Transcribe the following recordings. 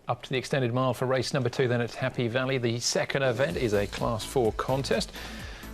Up to the extended mile for race number 2 then at Happy Valley. The second event is a Class 4 contest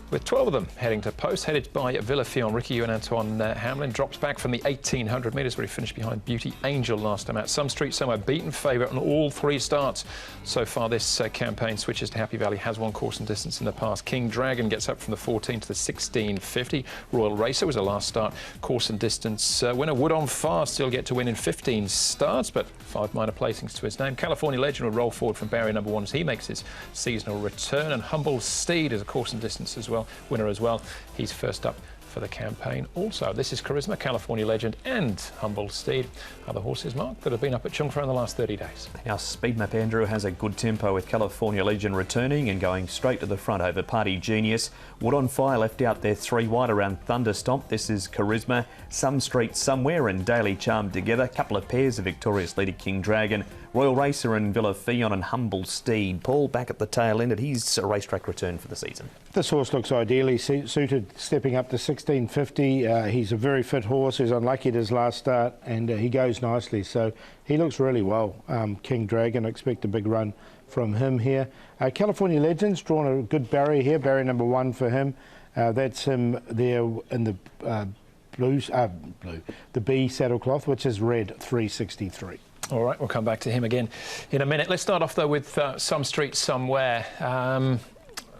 with 12 of them heading to post, headed by Villafion. Ricky and Antoine Hamlin drops back from the 1800 metres where he finished behind Beauty Angel last time out. Some Street Somewhere beaten favourite on all 3 starts so far this campaign. Switches to Happy Valley, has won course and distance in the past. King Dragon gets up from the 14 to the 1650. Royal Racer was a last start course and distance winner. Wood on Far still get to win in 15 starts, but 5 minor placings to his name. California Legend will roll forward from barrier number 1 as he makes his seasonal return, and Humble Steed is a course and distance as well, winner as well. He's first up for the campaign. Also, this is Charisma, California Legend and Humble Steed are the horses, Mark, that have been up at Chung in the last 30 days. Now, Speed Map Andrew has a good tempo with California Legend returning and going straight to the front over Party Genius. Wood on Fire left out there 3 wide around Thunderstomp. This is Charisma, Some Street Somewhere and Daily Charm together. Couple of pairs of victorious leader King Dragon, Royal Racer and Villafion and Humble Steed. Paul back at the tail end, and he's a racetrack return for the season. This horse looks ideally suited, stepping up to 1650. He's a very fit horse. He was unlucky at his last start, and he goes nicely. So he looks really well. King Dragon, expect a big run from him here. California Legends drawn a good barrier here, barrier number 1 for him. That's him there in the the B saddlecloth, which is red 363. All right, we'll come back to him again in a minute. Let's start off though with Some Street Somewhere. I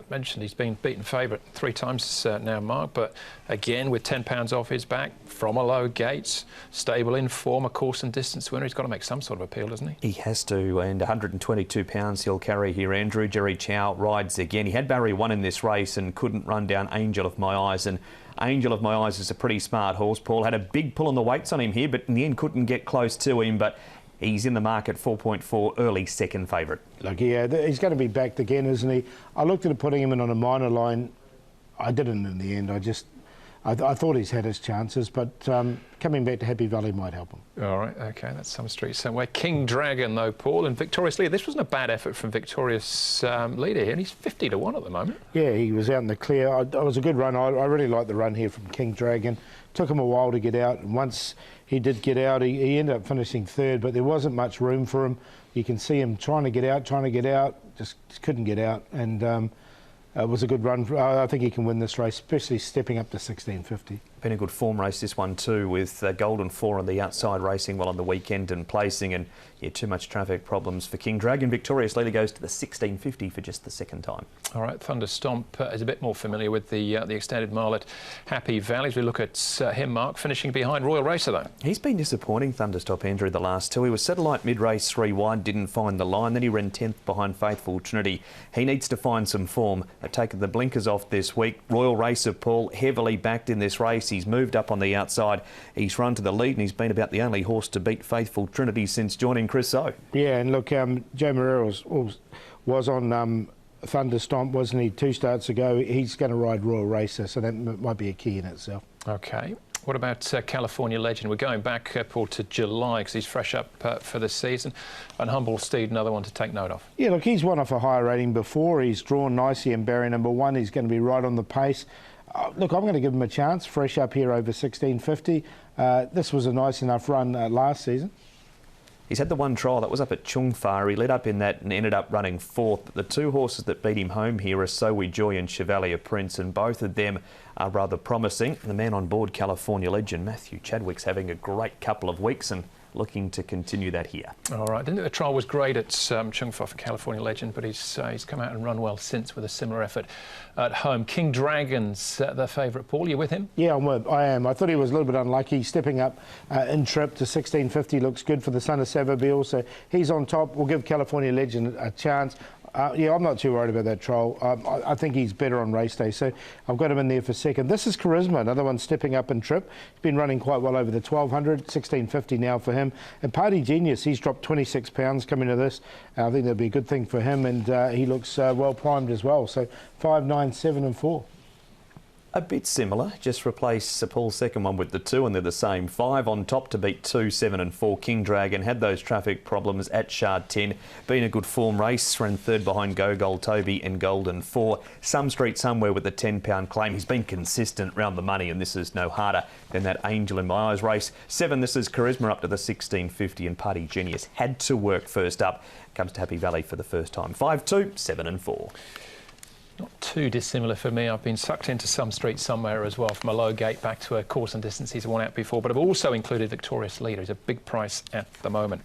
mentioned he's been beaten favourite 3 times now, Mark, but again with £10 off his back from a low gates, stable in form, a course and distance winner. He's got to make some sort of appeal, doesn't he? He has to, and £122 he'll carry here. Andrew Jerry Chow rides again. He had barrier 1 in this race and couldn't run down Angel of My Eyes, and Angel of My Eyes is a pretty smart horse. Paul had a big pull on the weights on him here, but in the end couldn't get close to him, but he's in the market, 4.4, early second favourite. Look, yeah, he's going to be backed again, isn't he? I looked at putting him in on a minor line. I didn't in the end. I thought he's had his chances, but coming back to Happy Valley might help him. All right, OK, that's Some Street Somewhere. King Dragon, though, Paul, and victorious leader. This wasn't a bad effort from victorious leader here, and he's 50 to 1 at the moment. Yeah, he was out in the clear. It was a good run. I really liked the run here from King Dragon. Took him a while to get out, and once he did get out, he ended up finishing 3rd, but there wasn't much room for him. You can see him trying to get out, just couldn't get out, and it was a good run. I think he can win this race, especially stepping up to 1650. Been a good form race this one too, with Golden 4 on the outside racing well on the weekend and placing, and yeah, too much traffic problems for King Dragon. Victorious leader goes to the 1650 for just the 2nd time. All right, Thunderstomp is a bit more familiar with the extended mile at Happy Valley. As we look at him, Mark, finishing behind Royal Racer though. He's been disappointing, Thunderstomp, Andrew, the last 2. He was satellite mid-race 3 wide, didn't find the line, then he ran 10th behind Faithful Trinity. He needs to find some form. They've taken the blinkers off this week. Royal Racer, Paul, heavily backed in this race. He's moved up on the outside. He's run to the lead, and he's been about the only horse to beat Faithful Trinity since joining Chris O. Yeah, and look, Joe Moreira was on Thunderstomp, wasn't he, 2 starts ago? He's going to ride Royal Racer, so that might be a key in itself. OK. What about California Legend? We're going back, Paul, to July because he's fresh up for the season. And Humble Steed, another one to take note of. Yeah, look, he's won off a higher rating before. He's drawn nicely in barrier number 1. He's going to be right on the pace. Look, I'm going to give him a chance, fresh up here over 1650. This was a nice enough run last season. He's had the 1 trial that was up at Chung Fa. He led up in that and ended up running 4th. The 2 horses that beat him home here are So We Joy and Chevalier Prince, and both of them are rather promising. The man on board, California Legend, Matthew Chadwick's having a great couple of weeks and looking to continue that here. All right, I didn't think the trial was great at Chung Fa for California Legend, but he's come out and run well since with a similar effort at home. King Dragon's the favourite. Paul, you with him? Yeah, I am. I thought he was a little bit unlucky. Stepping up in trip to 1650 looks good for the son of Savabeel, so he's on top. We'll give California Legend a chance. Yeah, I'm not too worried about that trial. I think he's better on race day, so I've got him in there for 2nd. This is Charisma, another one stepping up in trip. He's been running quite well over the 1200, 1650 now for him. And Party Genius, he's dropped £26 coming to this. I think that'll be a good thing for him, and he looks well primed as well. So 5, 9, 7 and 4. A bit similar, just replace Paul's second one with the 2 and they're the same. 5 on top to beat 2, 7 and 4. King Dragon had those traffic problems at Shard 10. Been a good form race, ran third behind Go Gold Toby and Golden 4. Some Street Somewhere with a £10 claim. He's been consistent round the money and this is no harder than that Angel in My Eyes race. 7, this is Charisma up to the 16.50 and Party Genius had to work first up. Comes to Happy Valley for the first time. 5, 2, 7 and 4. Not too dissimilar for me. I've been sucked into Some Street Somewhere as well, from a low gate back to a course and distance he's won out before, but I've also included Victorious Leader. He's a big price at the moment.